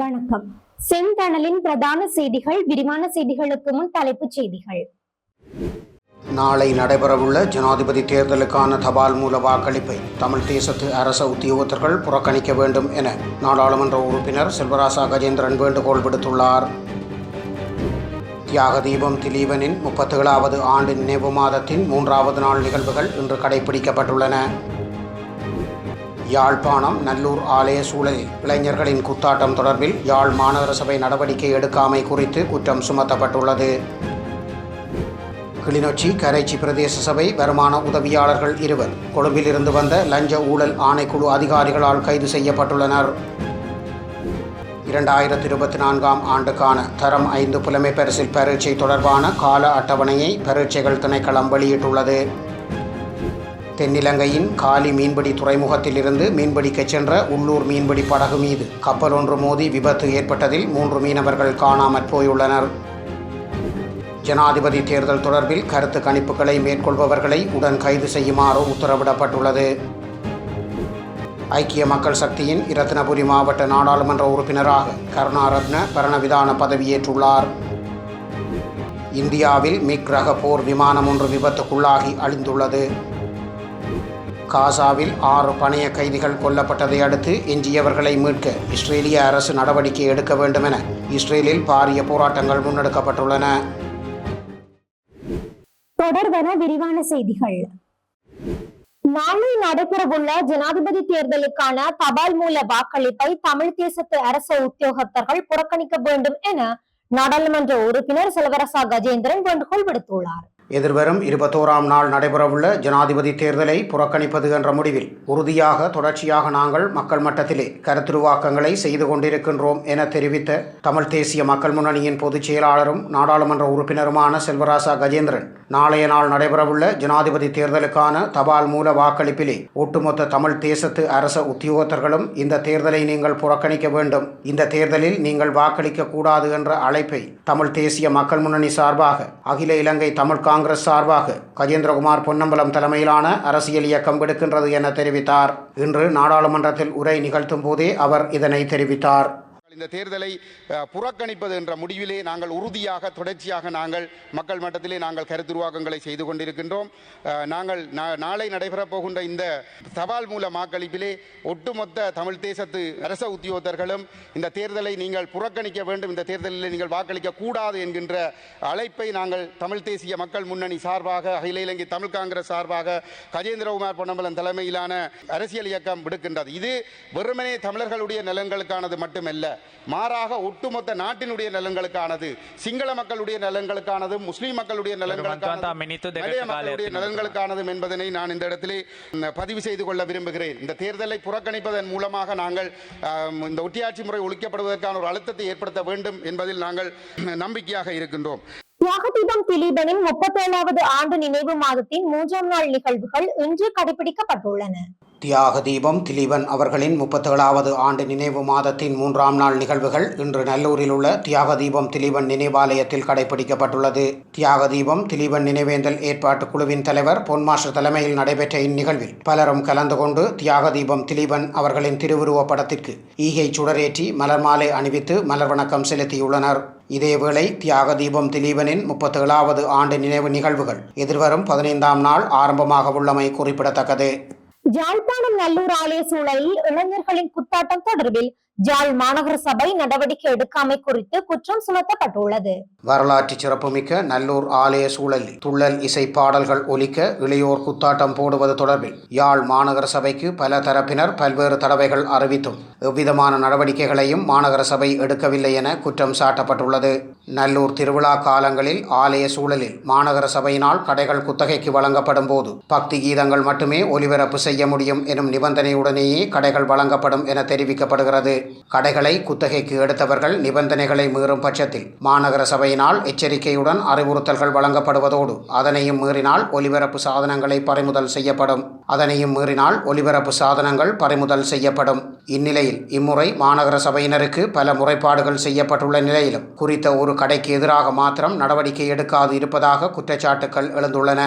வணக்கம். செந்தணலின் பிரதான செய்திகள். விரிவான செய்திகளுக்கு முன் தலைப்புச் செய்திகள். நாளை நடைபெறவுள்ள ஜனாதிபதி தேர்தலுக்கான தபால் மூல வாக்களிப்பை தமிழ் தேசத்து அரச உத்தியோகத்தர்கள் புறக்கணிக்க வேண்டும் என நாடாளுமன்ற உறுப்பினர் செல்வராசா கஜேந்திரன் வேண்டுகோள் விடுத்துள்ளார். தியாக தீபம் திலீபனின் 37வது ஆண்டு நினைவு மாதத்தின் 3வது நாள் நிகழ்வுகள் இன்று கடைபிடிக்கப்பட்டுள்ளன. யாழ்ப்பாணம் நல்லூர் ஆலய சூழலில் இளைஞர்களின் குத்தாட்டம் தொடர்பில் யாழ் மாநகர சபை நடவடிக்கை எடுக்காமை குறித்து குற்றம் சுமத்தப்பட்டுள்ளது. கிளிநொச்சி கரைச்சி பிரதேச சபை வருமான உதவியாளர்கள் 2 கொழும்பில் இருந்து வந்த லஞ்ச ஊழல் ஆணைக்குழு அதிகாரிகளால் கைது செய்யப்பட்டுள்ளனர். 2024ஆம் ஆண்டுக்கான தரம் 5 புலமை பரிசில் பரீட்சை தொடர்பான கால அட்டவணையை பரீட்சைகள் திணைக்களம் வெளியிட்டுள்ளது. தென்னிலங்கையின் காலி மீன்பிடி துறைமுகத்தில் இருந்து மீன்பிடிக்கச் சென்ற உள்ளூர் மீன்பிடி படகு மீது கப்பல் ஒன்று மோதி விபத்து ஏற்பட்டதில் 3 மீனவர்கள் காணாமற் போயுள்ளனர். ஜனாதிபதி தேர்தல் தொடர்பில் கருத்து கணிப்புகளை மேற்கொள்பவர்களை உடன் கைது செய்யுமாறு உத்தரவிடப்பட்டுள்ளது. ஐக்கிய மக்கள் சக்தியின் இரத்தினபுரி மாவட்ட நாடாளுமன்ற உறுப்பினராக கருணாரத்ன பரணவிதான பதவியேற்றுள்ளார். இந்தியாவில் மிக் ரக போர் விமானம் ஒன்று விபத்துக்குள்ளாகி அழிந்துள்ளது. காசாவில் 6 பணைய கைதிகள் கொல்லப்பட்டதை அடுத்து எஞ்சியவர்களை மீட்க இஸ்ரேலிய அரசு நடவடிக்கை எடுக்க வேண்டும் என இஸ்ரேலில் பாரிய போராட்டங்கள் முன்னெடுக்கப்பட்டுள்ளன. தொடர்பான விரிவான செய்திகள். நாளை நடைபெறவுள்ள ஜனாதிபதி தேர்தலுக்கான தபால் மூல வாக்களிப்பை தமிழ் தேசத்து அரசு உத்தியோகத்தர்கள் புறக்கணிக்க வேண்டும் என நாடாளுமன்ற உறுப்பினர் செல்வராசா கஜேந்திரன் வேண்டுகோள் விடுத்துள்ளார். எதிர்வரும் 21ஆம் நாள் நடைபெறவுள்ள ஜனாதிபதி தேர்தலை புறக்கணிப்பது என்ற முடிவில் உறுதியாக தொடர்ச்சியாக நாங்கள் மக்கள் மட்டத்திலே கருத்துருவாக்கங்களை செய்து கொண்டிருக்கின்றோம் என தெரிவித்த தமிழ் தேசிய மக்கள் முன்னணியின் பொதுச் செயலாளரும் நாடாளுமன்ற உறுப்பினருமான செல்வராசா கஜேந்திரன் நாளைய நாள் நடைபெறவுள்ள ஜனாதிபதி தேர்தலுக்கான தபால் மூல வாக்களிப்பிலே ஒட்டுமொத்த தமிழ் தேசத்து அரச உத்தியோகத்தர்களும் இந்த தேர்தலை நீங்கள் புறக்கணிக்க வேண்டும், இந்த தேர்தலில் நீங்கள் வாக்களிக்க கூடாது என்ற அழைப்பை தமிழ் தேசிய மக்கள் முன்னணி சார்பாக அகில இலங்கை தமிழ் காங்கிரஸ் சார்பாக கஜேந்திரகுமார் பொன்னம்பலம் தலைமையிலான அரசியல் இயக்கம் விடுக்கின்றது என தெரிவித்தார். இன்று நாடாளுமன்றத்தில் உரை நிகழ்த்தும் போதே அவர் இதனை தெரிவித்தார். இந்த தேர்தலை புறக்கணிப்பது என்ற முடிவிலே நாங்கள் உறுதியாக தொடர்ச்சியாக நாங்கள் மக்கள் மட்டத்திலே நாங்கள் கருத்துருவாக்கங்களை செய்து கொண்டிருக்கின்றோம். நாங்கள் நாளை நடைபெறப் போகின்ற இந்த தபால் மூல வாக்களிப்பிலே ஒட்டுமொத்த தமிழ் தேசத்து அரச உத்தியோகத்தர்களும் இந்த தேர்தலை நீங்கள் புறக்கணிக்க வேண்டும், இந்த தேர்தலில் நீங்கள் வாக்களிக்க கூடாது என்கின்ற அழைப்பை நாங்கள் தமிழ் தேசிய மக்கள் முன்னணி சார்பாக அகில இலங்கை தமிழ் காங்கிரஸ் சார்பாக கஜேந்திரகுமார் பொன்னம்பலம் தலைமையிலான அரசியல் இயக்கம் விடுக்கின்றது. இது வெறுமனே தமிழர்களுடைய நலன்களுக்கானது மட்டுமல்ல, மாறாக ஒட்டுமொத்த நாட்டினுடைய நலன்களுக்கானது, சிங்கள மக்களுடைய நலன்களுக்கானது, முஸ்லீம் மக்களுடைய நலன்களுக்கானது என்பதனை நான் இந்த இடத்திலே பதிவு செய்து கொள்ள விரும்புகிறேன். இந்த தேர்தலை புறக்கணிப்பதன் மூலமாக நாங்கள் இந்த ஒட்டியாட்சி முறை ஒழிக்கப்படுவதற்கான ஒரு அழுத்தத்தை ஏற்படுத்த வேண்டும் என்பதில் நாங்கள் நம்பிக்கையாக இருக்கின்றோம். தியாக தீபம் திலீபனின் 37வது ஆண்டு நினைவு மாதத்தின் 3ஆம் நாள் நிகழ்வுகள் இன்று கடைபிடிக்கப்பட்டுள்ளன. தியாக தீபம் திலீபன் அவர்களின் 37வது ஆண்டு நினைவு மாதத்தின் 3ஆம் நாள் நிகழ்வுகள் இன்று நல்லூரில் உள்ள தியாக தீபம் திலீபன் நினைவாலயத்தில் கடைபிடிக்கப்பட்டுள்ளது. தியாக தீபம் திலீபன் நினைவேந்தல் ஏற்பாட்டு குழுவின் தலைவர் பொன்மாஸ்டர் தலைமையில் நடைபெற்ற இந்நிகழ்வில் பலரும் கலந்து கொண்டு தியாக தீபம் திலீபன் அவர்களின் திருவுருவ படத்திற்கு ஈகை சுடரேற்றி மலர் மாலை அணிவித்து மலர் வணக்கம் செலுத்தியுள்ளனர். இதேவேளை தியாக தீபம் திலீபனின் 37வது ஆண்டு நினைவு நிகழ்வுகள் எதிர்வரும் 15ஆம் நாள் ஆரம்பமாக உள்ளமை குறிப்பிடத்தக்கது. யாழ்ப்பாணம் நல்லூர் ஆலய சூழலில் இளைஞர்களின் குத்தாட்டம் தொடர்பில் யாழ் மாநகர சபை நடவடிக்கை எடுக்காமை குறித்து குற்றம் சுமத்தப்பட்டுள்ளது. வரலாற்று சிறப்புமிக்க நல்லூர் ஆலய சூழலில் துள்ளல் இசை பாடல்கள் ஒலிக்க இளையோர் குத்தாட்டம் போடுவது தொடர்பில் யாழ் மாநகர சபைக்கு பல தரப்பினர் பல்வேறு தடவைகள் அறிவித்தும் எவ்விதமான நடவடிக்கைகளையும் மாநகர சபை எடுக்கவில்லை என குற்றம் சாட்டப்பட்டுள்ளது. நல்லூர் திருவிழா காலங்களில் ஆலய சூழலில் மாநகர சபையினால் கடைகள் குத்தகைக்கு வழங்கப்படும் போது பக்தி கீதங்கள் மட்டுமே ஒலிபரப்பு செய்ய முடியும் எனும் நிபந்தனையுடனேயே கடைகள் வழங்கப்படும் என தெரிவிக்கப்படுகிறது. கடைகளை குத்தகைக்கு எடுத்தவர்கள் நிபந்தனைகளை மீறும் பட்சத்தில் மாநகர சபையினால் எச்சரிக்கையுடன் அறிவுறுத்தல்கள் வழங்கப்படுவதோடு அதனையும் மீறினால் ஒலிபரப்பு சாதனங்களை பறிமுதல் செய்யப்படும். இந்நிலையில் இம்முறை மாநகர சபையினருக்கு பல முறைப்பாடுகள் செய்யப்பட்டுள்ள நிலையிலும் குறித்த ஒரு கடைக்கு எதிராக மாத்திரம் நடவடிக்கை எடுக்காது இருப்பதாக குற்றச்சாட்டுகள் எழுந்துள்ளன.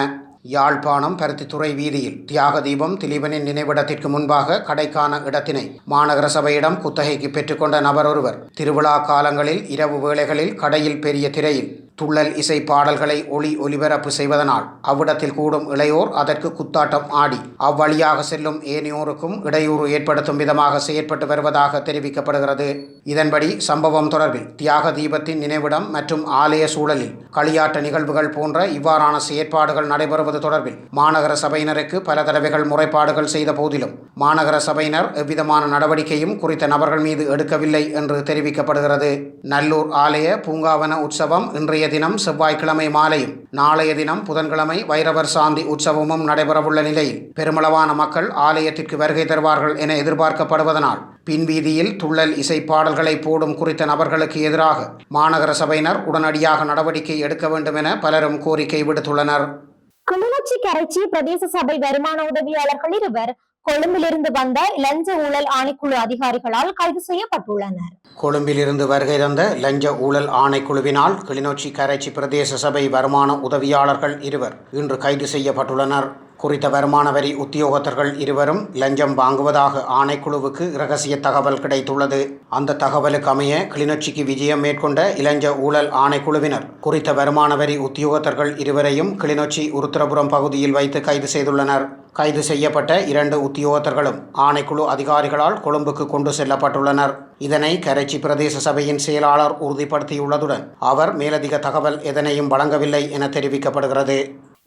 யாழ்ப்பாணம் பருத்தித்துறை வீதியில் தியாக தீபம் திலீபனின் நினைவிடத்திற்கு முன்பாக கடைக்கான இடத்தினை மாநகர சபையிடம் குத்தகைக்கு பெற்றுக்கொண்ட நபர் ஒருவர் திருவிழா காலங்களில் இரவு வேளைகளில் கடையில் பெரிய திரையில் துள்ளல் இசை பாடல்களை ஒளிபரப்பு செய்வதனால் அவ்விடத்தில் கூடும் இளையோர் அதற்கு குத்தாட்டம் ஆடி அவ்வழியாக செல்லும் ஏனையோருக்கும் இடையூறு ஏற்படுத்தும் விதமாக செயற்பட்டு வருவதாக தெரிவிக்கப்படுகிறது. இதன்படி சம்பவம் தொடர்பில் தியாக தீபத்தின் நினைவிடம் மற்றும் ஆலய சூழலில் களியாட்ட நிகழ்வுகள் போன்ற இவ்வாறான செயற்பாடுகள் நடைபெறுவது தொடர்பில் மாநகர சபையினருக்கு பல தடவைகள் முறைப்பாடுகள் செய்த போதிலும் மாநகர சபையினர் எவ்விதமான நடவடிக்கையும் குறித்த நபர்கள் மீது எடுக்கவில்லை என்று தெரிவிக்கப்படுகிறது. நல்லூர் ஆலய பூங்காவன உற்சவம் இன்றைய தினம் செவ்வாய்க்கிழமை மாலையும் நாளைய தினம் புதன்கிழமை வைரவர் சாந்தி உற்சவமும் நடைபெறவுள்ள நிலையில் பெருமளவான மக்கள் ஆலயத்திற்கு வருகை தருவார்கள் என எதிர்பார்க்கப்படுவதனால் பின்வீதியில் துள்ளல் இசை பாடல்களை போடும் குறித்த நபர்களுக்கு எதிராக மாநகர சபையினர் உடனடியாக நடவடிக்கை எடுக்க வேண்டும் என பலரும் கோரிக்கை விடுத்துள்ளனர். கிளிநொச்சி கரைச்சி பிரதேச சபை வருமான உதவியாளர்கள் இருவர் கொழும்பிலிருந்து வந்த லஞ்ச ஊழல் ஆணைக்குழு அதிகாரிகளால் கைது செய்யப்பட்டுள்ளனர். கொழும்பிலிருந்து வருகை தந்த லஞ்ச ஊழல் ஆணைக்குழுவினால் கிளிநொச்சி கரைச்சி பிரதேச சபை வருமான உதவியாளர்கள் இருவர் இன்று கைது செய்யப்பட்டுள்ளனர். குறித்த வருமான வரி உத்தியோகத்தர்கள் இருவரும் லஞ்சம் வாங்குவதாக ஆணைக்குழுவுக்கு இரகசிய தகவல் கிடைத்துள்ளது. அந்த தகவலுக்கு அமைய கிளிநொச்சிக்கு விஜயம் மேற்கொண்ட இளஞ்ச ஊழல் ஆணைக்குழுவினர் குறித்த வருமான வரி உத்தியோகத்தர்கள் இருவரையும் கிளிநொச்சி உருத்திரபுரம் பகுதியில் வைத்து கைது செய்துள்ளனர். கைது செய்யப்பட்ட 2 உத்தியோகத்தர்களும் ஆணைக்குழு அதிகாரிகளால் கொழும்புக்கு கொண்டு செல்லப்பட்டுள்ளனர். இதனை கரைச்சி பிரதேச சபையின் செயலாளர் உறுதிப்படுத்தியுள்ளதுடன் அவர் மேலதிக தகவல் எதனையும் வழங்கவில்லை என தெரிவிக்கப்படுகிறது.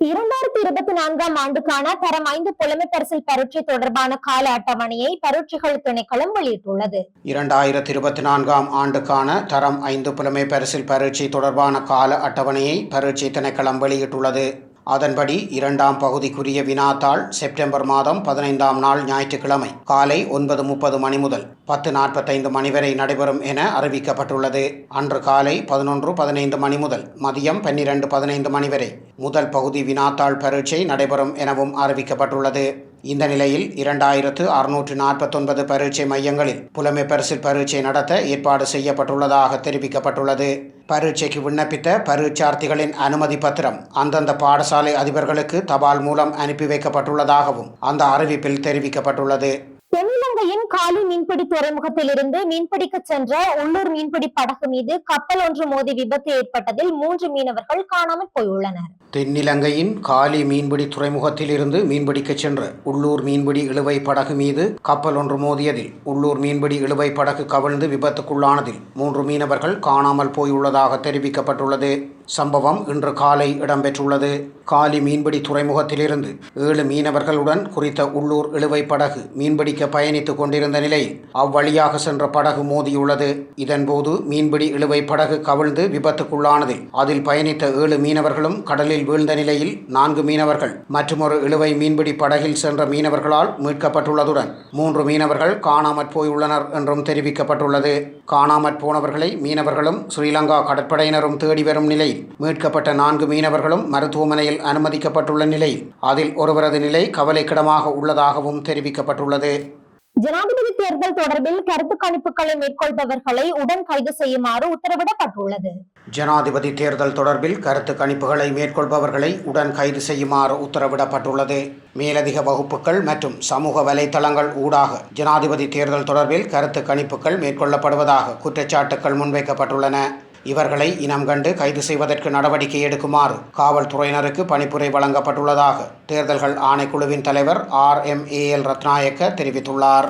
2024 ஆண்டுக்கான தரம் 5 புலமை பரிசில் பரீட்சை தொடர்பான கால அட்டவணையை பரீட்சைகள் திணைக்களம் வெளியிட்டுள்ளது. 2024 ஆண்டுக்கான தரம் 5 புலமை பரிசில் பரீட்சை தொடர்பான கால அட்டவணையை பரீட்சை திணைக்களம் வெளியிட்டுள்ளது. அதன்படி 2ஆம் பகுதிக்குரிய வினாத்தாள் செப்டம்பர் மாதம் 15ஆம் நாள் ஞாயிற்றுக்கிழமை காலை 9:30 மணி முதல் 10:45 மணி வரை நடைபெறும் என அறிவிக்கப்பட்டுள்ளது. அன்று காலை 11:15 மணி முதல் மதியம் 12:15 மணி வரை முதல் பகுதி வினாத்தாள் பரீட்சை நடைபெறும் எனவும் அறிவிக்கப்பட்டுள்ளது. இந்த நிலையில் 2649 பரீட்சை மையங்களில் புலமை பரிசில் பரீட்சை நடத்த ஏற்பாடு செய்யப்பட்டுள்ளதாக தெரிவிக்கப்பட்டுள்ளது. பரீட்சைக்கு விண்ணப்பித்த பரீட்சார்த்திகளின் அனுமதி பத்திரம் அந்தந்த பாடசாலை அதிபர்களுக்கு தபால் மூலம் அனுப்பி வைக்கப்பட்டுள்ளதாகவும் அந்த அறிவிப்பில் தெரிவிக்கப்பட்டுள்ளது. தென்னிலங்கையின் காலி மீன்பிடி துறைமுகத்திலிருந்து மீன்பிடிக்க சென்ற உள்ளூர் மீன்பிடி படகு மீது கப்பல் ஒன்று மோதி விபத்து ஏற்பட்டதில் 3 மீனவர்கள் காணாமல் போயுள்ளனர். தென்னிலங்கையின் காலி மீன்பிடி துறைமுகத்திலிருந்து மீன்பிடிக்க சென்ற உள்ளூர் மீன்பிடி இழுவை படகு மீது கப்பல் ஒன்று மோதியதில் உள்ளூர் மீன்பிடி இழுவை படகு கவிழ்ந்து விபத்துக்குள்ளானதில் 3 மீனவர்கள் காணாமல் போயுள்ளதாக தெரிவிக்கப்பட்டுள்ளது. சம்பவம் இன்று காலை இடம்பெற்றுள்ளது. காலி மீன்பிடி துறைமுகத்திலிருந்து 7 மீனவர்களுடன் குறித்த உள்ளூர் இழுவை படகு மீன்பிடிக்க பயணித்துக் கொண்டிருந்த நிலையில் அவ்வழியாக சென்ற படகு மோதியுள்ளது. இதன்போது மீன்பிடி இழுவை படகு கவிழ்ந்து விபத்துக்குள்ளானதில் அதில் பயணித்த 7 மீனவர்களும் கடலில் வீழ்ந்த நிலையில் 4 மீனவர்கள் மற்றுமொரு இழுவை மீன்பிடி படகில் சென்ற மீனவர்களால் மீட்கப்பட்டுள்ளதுடன் 3 மீனவர்கள் காணாமற் போயுள்ளனர் என்றும் தெரிவிக்கப்பட்டுள்ளது. காணாமற் போனவர்களை மீனவர்களும் ஸ்ரீலங்கா கடற்படையினரும் தேடி வரும் நிலையில் மீட்கப்பட்ட 4 மீனவர்களும் மருத்துவமனையில் அனுமதிக்கப்பட்டுள்ள நிலையில் அதில் ஒருவரது நிலை கவலைக்கிடமாக உள்ளதாகவும் தெரிவிக்கப்பட்டுள்ளது. ஜனாதிபதி தேர்தல் தொடர்பில் கருத்து கணிப்புகளை மேற்கொள்பவர்களை உடன் கைது செய்யுமாறு உத்தரவிடப்பட்டுள்ளது. ஜனாதிபதி தேர்தல் தொடர்பில் கருத்து கணிப்புகளை மேற்கொள்பவர்களை உடன் கைது செய்யுமாறு உத்தரவிடப்பட்டுள்ளது. மேலதிக வகுப்புகள் மற்றும் சமூக வலைத்தளங்கள் ஊடாக ஜனாதிபதி தேர்தல் தொடர்பில் கருத்து கணிப்புகள் மேற்கொள்ளப்படுவதாக குற்றச்சாட்டுகள் முன்வைக்கப்பட்டுள்ளன. இவர்களை இனம் கண்டு கைது செய்வதற்கு நடவடிக்கை எடுக்குமாறு காவல்துறையினருக்கு பணிப்புரை வழங்கப்பட்டுள்ளதாக தேர்தல்கள் ஆணைக்குழுவின் தலைவர் RMAL ரத்நாயக்க தெரிவித்துள்ளார்.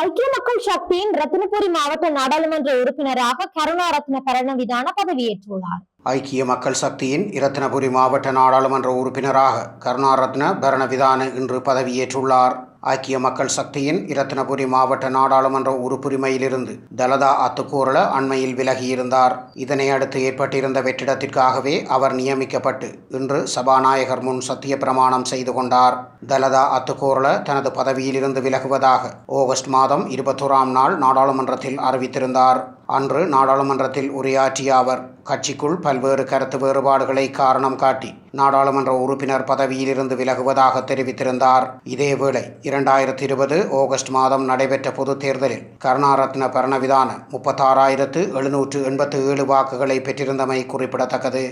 ஐக்கிய மக்கள் சக்தியின் ரத்தினபுரி மாவட்ட நாடாளுமன்ற உறுப்பினராக கருணாரத்ன பரணவிதான பதவியேற்றுள்ளார். ஐக்கிய மக்கள் சக்தியின் இரத்தினபுரி மாவட்ட நாடாளுமன்ற உறுப்பினராக கருணாரத்ன பரணவிதான இன்று பதவியேற்றுள்ளார். ஐக்கிய மக்கள் சக்தியின் இரத்தினபுரி மாவட்ட நாடாளுமன்ற உறுப்புரிமையிலிருந்து தலதா அத்துக்கூரல அண்மையில் விலகியிருந்தார். இதனை அடுத்து ஏற்பட்டிருந்த வெற்றிடத்திற்காகவே அவர் நியமிக்கப்பட்டு இன்று சபாநாயகர் முன் சத்திய பிரமாணம் செய்து கொண்டார். தலதா அத்துக்கூரல தனது பதவியிலிருந்து விலகுவதாக ஆகஸ்ட் மாதம் 21ஆம் நாள் நாடாளுமன்றத்தில் அறிவித்திருந்தார். அன்று நாடாளுமன்றத்தில் உரையாற்றிய அவர் கட்சிக்குள் பல்வேறு கருத்து வேறுபாடுகளை காரணம் காட்டி நாடாளுமன்ற உறுப்பினர் பதவியிலிருந்து விலகுவதாக தெரிவித்திருந்தார். இதேவேளை 2020 ஆகஸ்ட் மாதம் நடைபெற்ற பொதுத் தேர்தலில் கருணாரத்ன பரணவிதான 36,787 வாக்குகளை பெற்றிருந்தமை குறிப்பிடத்தக்கது.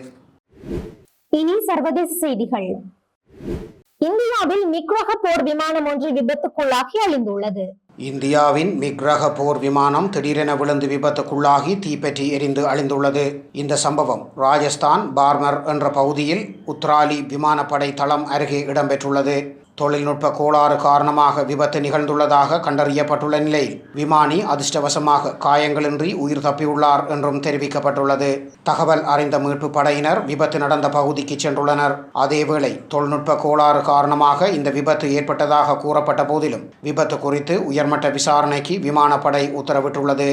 இனி சர்வதேச செய்திகள். இந்தியாவில் மிக்ரக போர் விமானம் ஒன்று விபத்துக்குள்ளாகி அழிந்துள்ளது. இந்தியாவின் மிக்ரக போர் விமானம் திடீரென விழுந்து விபத்துக்குள்ளாகி தீப்பற்றி எரிந்து அழிந்துள்ளது. இந்த சம்பவம் ராஜஸ்தான் பார்மர் என்ற பகுதியில் உத்ராலி விமானப்படை தளம் அருகே இடம்பெற்றுள்ளது. தொழில்நுட்ப கோளாறு காரணமாக விபத்து நிகழ்ந்துள்ளதாக கண்டறியப்பட்டுள்ள நிலையில் விமானி அதிர்ஷ்டவசமாக காயங்களின்றி உயிர் தப்பியுள்ளார் என்றும் தெரிவிக்கப்பட்டுள்ளது. தகவல் அறிந்த மீட்பு படையினர் விபத்து நடந்த பகுதிக்கு சென்றுள்ளனர். அதேவேளை தொழில்நுட்ப கோளாறு காரணமாக இந்த விபத்து ஏற்பட்டதாக கூறப்பட்ட போதிலும் விபத்து குறித்து உயர்மட்ட விசாரணைக்கு விமானப்படை உத்தரவிட்டுள்ளது.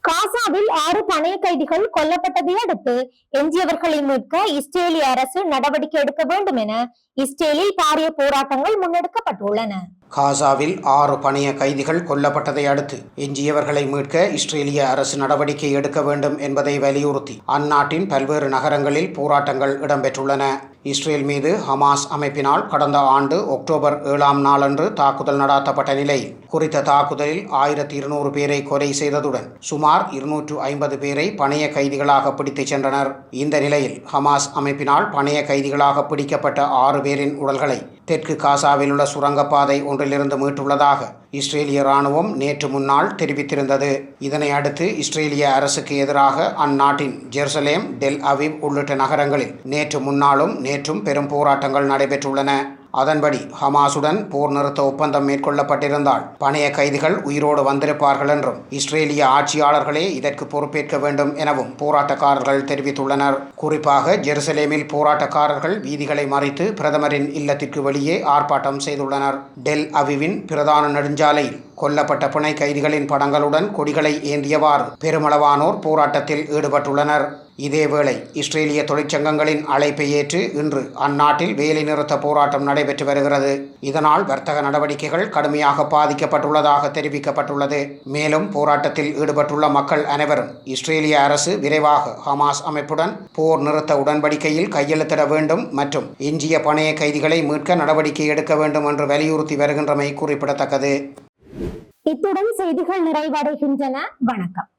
காசாவில் 6 பணைய கைதிகள் கொல்லப்பட்டதை அடுத்து எஞ்சியவர்களை மீட்க இஸ்ரேலிய அரசு நடவடிக்கை எடுக்க வேண்டும் என இஸ்ரேலில் பாரிய போராட்டங்கள் முன்னெடுக்கப்பட்டுள்ளன. காசாவில் 6 பணைய கைதிகள் கொல்லப்பட்டதை அடுத்து எஞ்சியவர்களை மீட்க இஸ்ரேலிய அரசு நடவடிக்கை எடுக்க வேண்டும் என்பதை வலியுறுத்தி அந்நாட்டின் பல்வேறு நகரங்களில் போராட்டங்கள் இடம்பெற்றுள்ளன. இஸ்ரேல் மீது ஹமாஸ் அமைப்பினால் கடந்த ஆண்டு அக்டோபர் 7ஆம் நாளன்று தாக்குதல் நடாத்தப்பட்ட நிலையில் குறித்த தாக்குதலில் 1200 பேரை கொலை செய்ததுடன் சுமார் 250 பேரை பணைய கைதிகளாக பிடித்துச் சென்றனர். இந்த நிலையில் ஹமாஸ் அமைப்பினால் பணைய கைதிகளாக பிடிக்கப்பட்ட 6 பேரின் உடல்களை தெற்கு காசாவில் உள்ள சுரங்கப்பாதை ஒன்றிலிருந்து மீட்டுள்ளதாக இஸ்ரேலிய இராணுவம் நேற்று முன்னாள் தெரிவித்திருந்தது. இதனை அடுத்து இஸ்ரேலிய அரசுக்கு எதிராக அந்நாட்டின் ஜெருசலேம், டெல் அவிவ் உள்ளிட்ட நகரங்களில் நேற்று முன்னாளும் நேற்றும் பெரும் போராட்டங்கள் நடைபெற்றுள்ளன. அதன்படி ஹமாசுடன் போர் நிறுத்த ஒப்பந்தம் மேற்கொள்ளப்பட்டிருந்தால் பணைய கைதிகள் உயிரோடு வந்திருப்பார்கள் என்றும் இஸ்ரேலிய ஆட்சியாளர்களே இதற்கு பொறுப்பேற்க வேண்டும் எனவும் போராட்டக்காரர்கள் தெரிவித்துள்ளனர். குறிப்பாக ஜெருசலேமில் போராட்டக்காரர்கள் வீதிகளை மறித்து பிரதமரின் இல்லத்திற்கு வெளியே ஆர்ப்பாட்டம் செய்துள்ளனர். டெல் அவிவின் பிரதான நெடுஞ்சாலையில் கொல்லப்பட்ட பிணை கைதிகளின் படங்களுடன் கொடிகளை ஏந்தியவாறு பெருமளவானோர் போராட்டத்தில் ஈடுபட்டுள்ளனர். இதேவேளை இஸ்ரேலிய தொழிற்சங்கங்களின் அழைப்பை ஏற்று இன்று அந்நாட்டில் வேலைநிறுத்த போராட்டம் நடைபெற்று வருகிறது. இதனால் வர்த்தக நடவடிக்கைகள் கடுமையாக பாதிக்கப்பட்டுள்ளதாக தெரிவிக்கப்பட்டுள்ளது. மேலும் போராட்டத்தில் ஈடுபட்டுள்ள மக்கள் அனைவரும் இஸ்ரேலிய அரசு விரைவாக ஹமாஸ் அமைப்புடன் போர் நிறுத்த உடன்படிக்கையில் கையெழுத்திட வேண்டும் மற்றும் எஞ்சிய பணைய கைதிகளை மீட்க நடவடிக்கை எடுக்க வேண்டும் என்று வலியுறுத்தி வருகின்றமை குறிப்பிடத்தக்கது. இத்துடன் செய்திகள் நிறைவடைகின்றன. வணக்கம்.